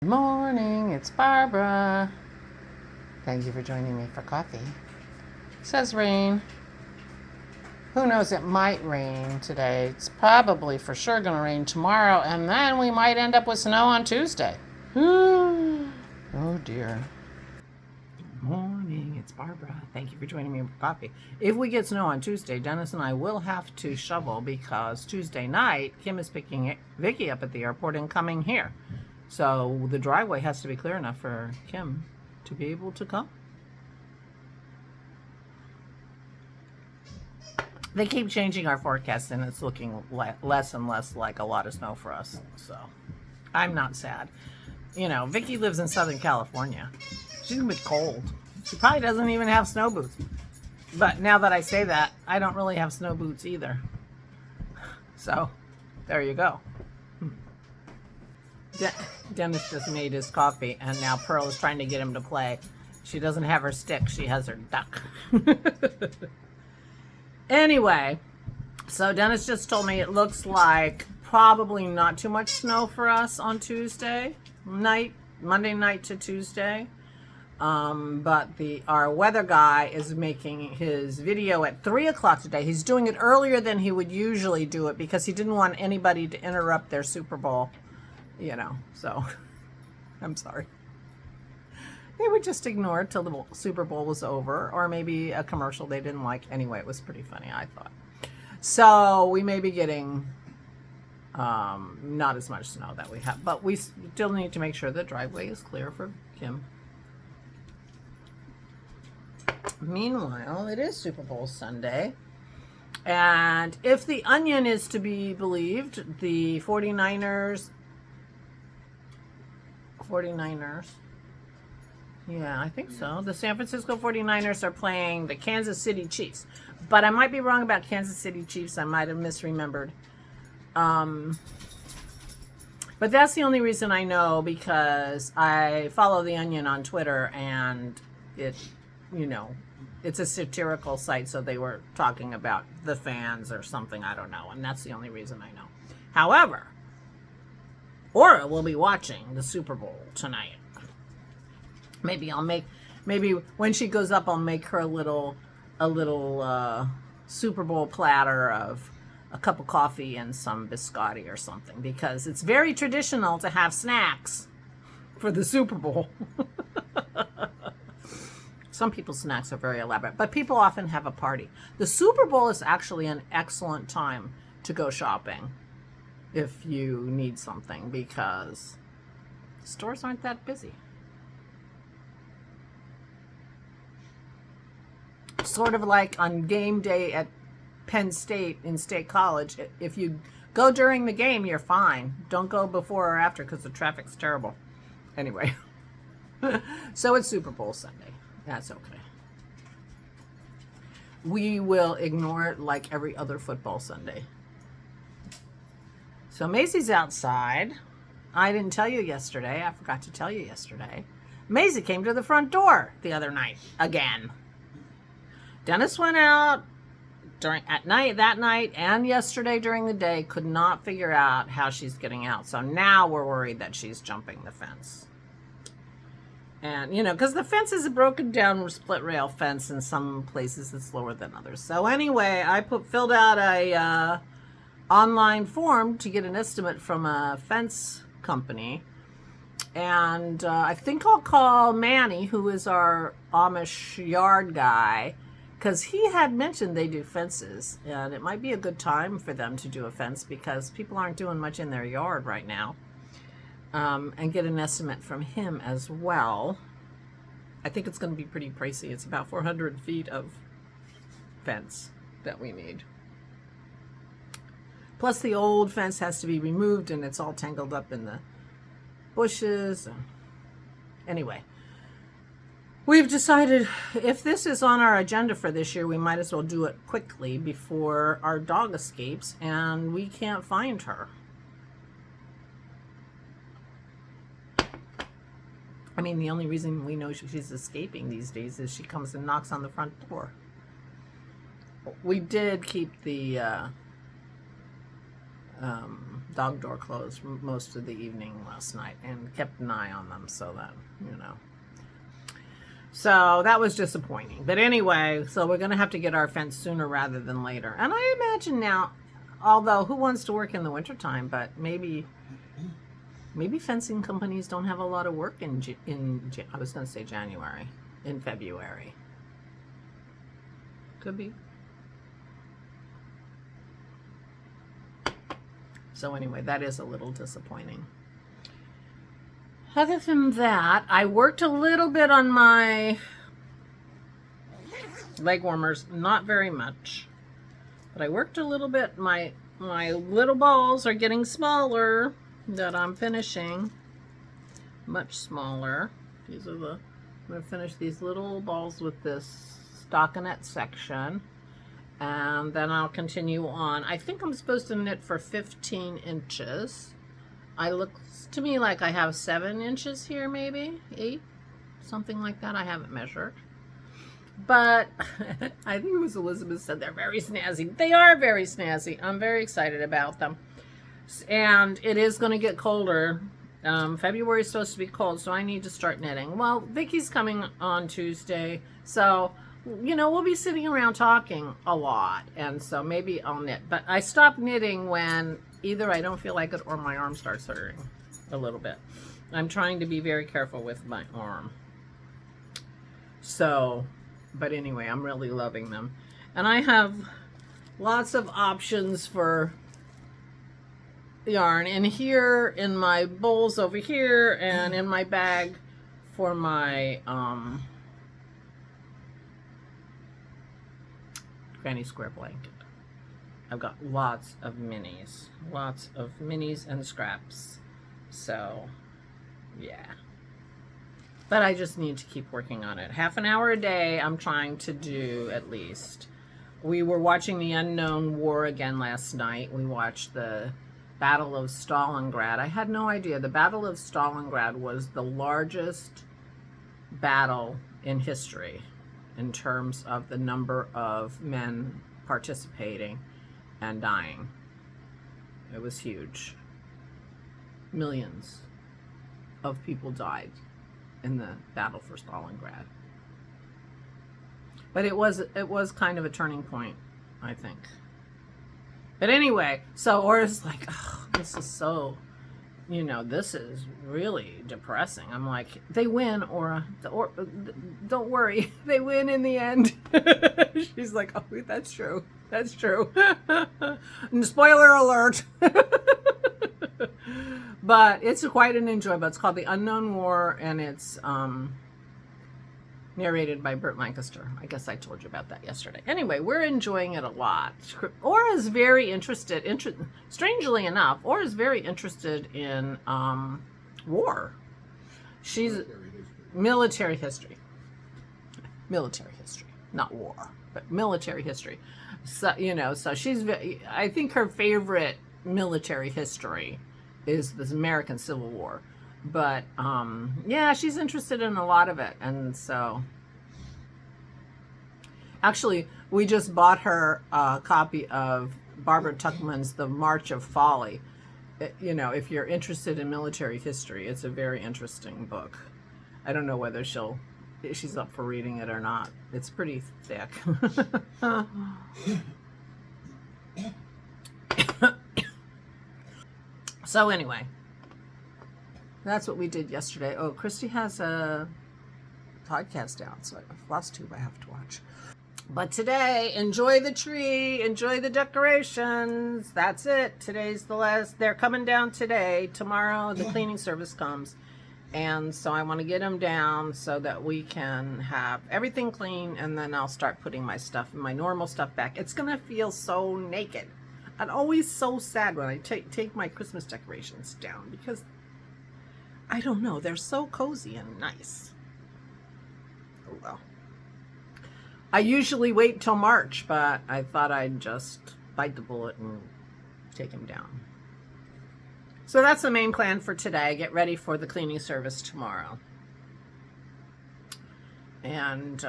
Good morning, it's Barbara. Thank you for joining me for coffee. It says rain. Who knows, it might rain today. It's probably for sure going to rain tomorrow, and then we might end up with snow on Tuesday. Oh dear. Good morning, it's Barbara. Thank you for joining me for coffee. If we get snow on Tuesday, Dennis and I will have to shovel because Tuesday night, Kim is picking Vicky up at the airport and coming here. So the driveway has to be clear enough for Kim to be able to come. They keep changing our forecast and it's looking less and less like a lot of snow for us. So I'm not sad. You know, Vicky lives in Southern California. She's gonna be cold. She probably doesn't even have snow boots. But now that I say that, I don't really have snow boots either. So there you go. Dennis just made his coffee, and now Pearl is trying to get him to play. She doesn't have her stick. She has her duck. Anyway, so Dennis just told me it looks like probably not too much snow for us on Tuesday night, Monday night to Tuesday. But our weather guy is making his video at 3 o'clock today. He's doing it earlier than he would usually do it because he didn't want anybody to interrupt their Super Bowl. You know, so I'm sorry. They would just ignore it till the Super Bowl was over, or maybe a commercial they didn't like. Anyway, it was pretty funny, I thought. So we may be getting not as much snow that we have, but we still need to make sure the driveway is clear for Kim. Meanwhile, it is Super Bowl Sunday. And if the Onion is to be believed, the 49ers, yeah, I think so. The San Francisco 49ers are playing the Kansas City Chiefs. But I might be wrong about Kansas City Chiefs. I might have misremembered. But that's the only reason I know, because I follow the Onion on Twitter, and it, you know, it's a satirical site, so they were talking about the fans or something, I don't know, and that's the only reason I know. However, Aura will be watching the Super Bowl tonight. Maybe when she goes up, I'll make her a little Super Bowl platter of a cup of coffee and some biscotti or something, because it's very traditional to have snacks for the Super Bowl. Some people's snacks are very elaborate, but people often have a party. The Super Bowl is actually an excellent time to go shopping if you need something, because stores aren't that busy. Sort of like on game day at Penn State in State College. If you go during the game, you're fine. Don't go before or after because the traffic's terrible. Anyway, so it's Super Bowl Sunday. That's okay. We will ignore it like every other football Sunday. So Maisie's outside. I didn't tell you yesterday. I forgot to tell you yesterday. Maisie came to the front door the other night again. Dennis went out that night and yesterday during the day, could not figure out how she's getting out. So now we're worried that she's jumping the fence. And, you know, because the fence is a broken down split rail fence. In some places it's lower than others. So anyway, I filled out a online form to get an estimate from a fence company. And I think I'll call Manny, who is our Amish yard guy, because he had mentioned they do fences, and it might be a good time for them to do a fence because people aren't doing much in their yard right now. And get an estimate from him as well. I think it's going to be pretty pricey. It's about 400 feet of fence that we need. Plus the old fence has to be removed, and it's all tangled up in the bushes. Anyway, we've decided if this is on our agenda for this year, we might as well do it quickly before our dog escapes and we can't find her. I mean, the only reason we know she's escaping these days is she comes and knocks on the front door. We did keep the dog door closed most of the evening last night and kept an eye on them so that, you know. So that was disappointing. But anyway, so we're going to have to get our fence sooner rather than later. And I imagine now, although who wants to work in the wintertime, but maybe fencing companies don't have a lot of work in I was going to say January, in February. Could be. So anyway, that is a little disappointing. Other than that, I worked a little bit on my leg warmers, not very much, but I worked a little bit. My little balls are getting smaller that I'm finishing, much smaller. These are I'm going to finish these little balls with this stockinette section, and then I'll continue on. I think I'm supposed to knit for 15 inches. Looks to me like I have 7 inches here, maybe 8, something like that. I haven't measured, but I think it was Elizabeth said they're very snazzy. They are very snazzy. I'm very excited about them, and it is going to get colder. February is supposed to be cold, so I need to start knitting. Well, Vicky's coming on Tuesday, so you know, we'll be sitting around talking a lot, and so maybe I'll knit. But I stop knitting when either I don't feel like it or my arm starts hurting a little bit. I'm trying to be very careful with my arm. So, but anyway, I'm really loving them. And I have lots of options for yarn in here, in my bowls over here, and in my bag for my granny square blanket. I've got lots of minis and scraps. So, yeah. But I just need to keep working on it. Half an hour a day I'm trying to do at least. We were watching the Unknown War again last night. We watched the Battle of Stalingrad. I had no idea. The Battle of Stalingrad was the largest battle in history in terms of the number of men participating and dying. It was huge. Millions of people died in the battle for Stalingrad. But it was kind of a turning point, I think. But anyway, so Ora's like, oh, this is so, you know, this is really depressing. I'm like, they win, Ora. Don't worry, they win in the end. She's like, oh, that's true. That's true. And spoiler alert. But it's quite an enjoyable. It's called The Unknown War, and it's narrated by Burt Lancaster. I guess I told you about that yesterday. Anyway, we're enjoying it a lot. Ora's very interested, strangely enough, Ora's very interested in war. She's military history. Military history, not war, but military history. So, you know, so she's, I think her favorite military history is the American Civil War. But, yeah, she's interested in a lot of it. And so, actually, we just bought her a copy of Barbara Tuchman's The March of Folly. You know, if you're interested in military history, it's a very interesting book. I don't know whether she's up for reading it or not. It's pretty thick. So anyway, that's what we did yesterday. Oh, Christy has a podcast out, so I've lost two I have to watch. But today, enjoy the tree, enjoy the decorations. That's it. Today's the last. They're coming down today. Tomorrow, the cleaning service comes. And so I want to get them down so that we can have everything clean, and then I'll start putting my stuff, my normal stuff back. It's going to feel so naked. I'm always so sad when I take my Christmas decorations down because, I don't know, they're so cozy and nice. Oh well. I usually wait till March, but I thought I'd just bite the bullet and take them down. So that's the main plan for today. Get ready for the cleaning service tomorrow. And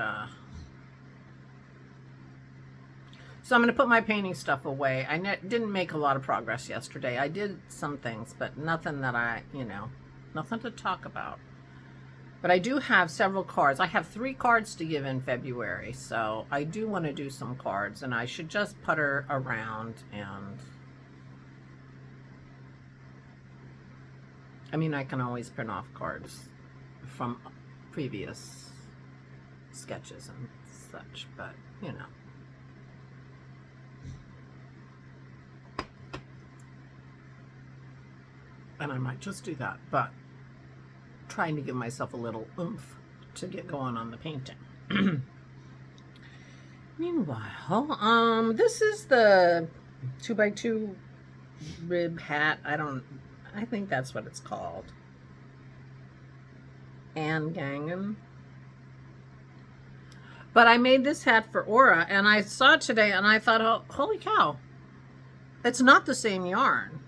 So I'm going to put my painting stuff away. I didn't make a lot of progress yesterday. I did some things, but nothing that nothing to talk about. But I do have several cards. I have 3 cards to give in February, so I do want to do some cards, and I should just putter around and... I mean, I can always print off cards from previous sketches and such, but, you know. And I might just do that, but trying to give myself a little oomph to get going on the painting. Meanwhile, this is the 2x2 rib hat. I think that's what it's called. Anne Gangen. But I made this hat for Aura, and I saw it today, and I thought, oh, holy cow. It's not the same yarn.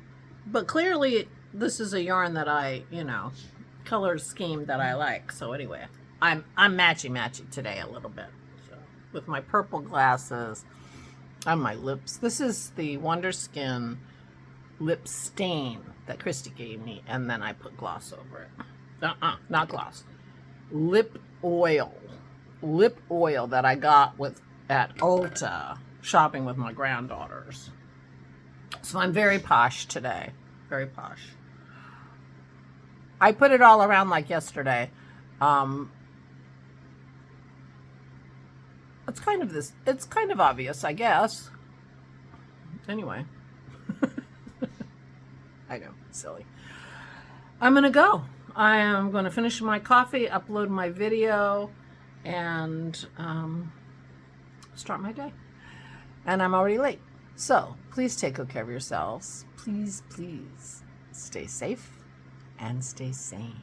But clearly, this is a yarn that I, color scheme that I like. So anyway, I'm matchy today a little bit. So with my purple glasses on my lips. This is the Wonder Skin lip stain that Christy gave me, and then I put gloss over it. Not gloss. Lip oil that I got at Ulta shopping with my granddaughters. So I'm very posh today. Very posh. I put it all around like yesterday. It's kind of obvious, I guess. Anyway. I know, silly. I'm gonna go. I am going to finish my coffee, upload my video, and start my day. And I'm already late. So please take good care of yourselves. Please stay safe and stay sane.